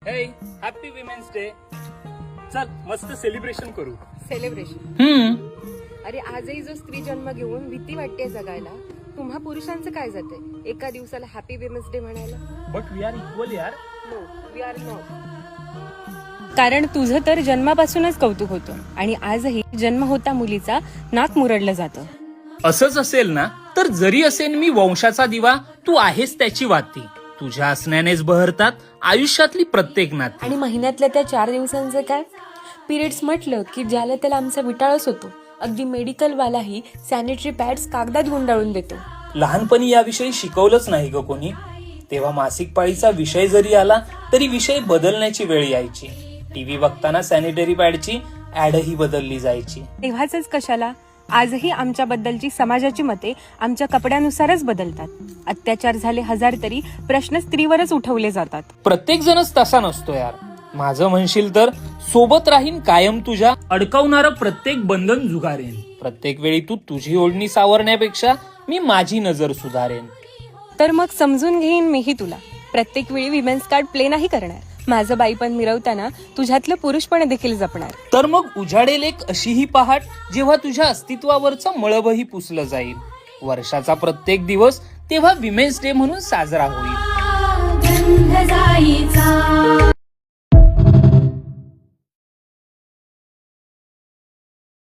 हे happy women's day. चल मस्त सेलिब्रेशन करू. सेलिब्रेशन? अरे आजही जो स्त्री जन्म घेऊन भीती वाटते जगायला, तुम्हा पुरुषांचं काय जाते एका दिवसाला हॅपी विमेन्स डे म्हणायला? बट वी आर इक्वल यार. No, we are not. कारण तुझं तर जन्मापासूनच कौतुक होतं आणि आजही जन्म होता मुलीचा नाक मुरडलं जातं. असंच असेल ना तर जरी असेल मी वंशाचा दिवा, तू आहेस त्याची वाती. तुझ्या असण्यानेच बहरतात आयुष्यातली प्रत्येक नाती. आणि महिन्यातल्या त्या 4 दिवसांचं काय? पिरियड्स म्हटलं की ज्याला त्याला आमचा विटाळच होतो. अगदी मेडिकलवालाही सॅनिटरी पॅड्स कागदात गुंडाळून देतो. लहानपणी याविषयी शिकवलंच नाही ग कोणी. तेव्हा मासिक पाळीचा विषय जरी आला तरी विषय बदलण्याची वेळ यायची. टीव्ही बघताना सॅनिटरी पॅडची ऍडही बदलली जायची. तेव्हाच कशाला, आजही आमच्याबद्दलची समाजाची मते आमच्या कपड्यानुसारच बदलतात. अत्याचार झाले 1000 तरी प्रश्न स्त्रीवरच उठवले जातात. प्रत्येक जणच तसा नसतो यार. माझं म्हणशील तर सोबत राहीन कायम तुझ्या, अडकवणारं प्रत्येक बंधन जुगारेन. प्रत्येक वेळी तू तुझी ओढणी सावरण्यापेक्षा मी माझी नजर सुधारेन. तर मग समजून घेईन मीही तुला. प्रत्येक वेळी विमेन्स कार्ड प्ले नाही करणार. माझं बाईपण मिरवताना तुझ्यातलं पुरुषपण देखील जपणार. तर मग उजाडेल एक अशीही पहाट जेव्हा तुझ्या अस्तित्वावरचा मळभही पुसलं जाईल. वर्षाचा प्रत्येक दिवस तेव्हा विमेन्स डे म्हणून साजरा होईल.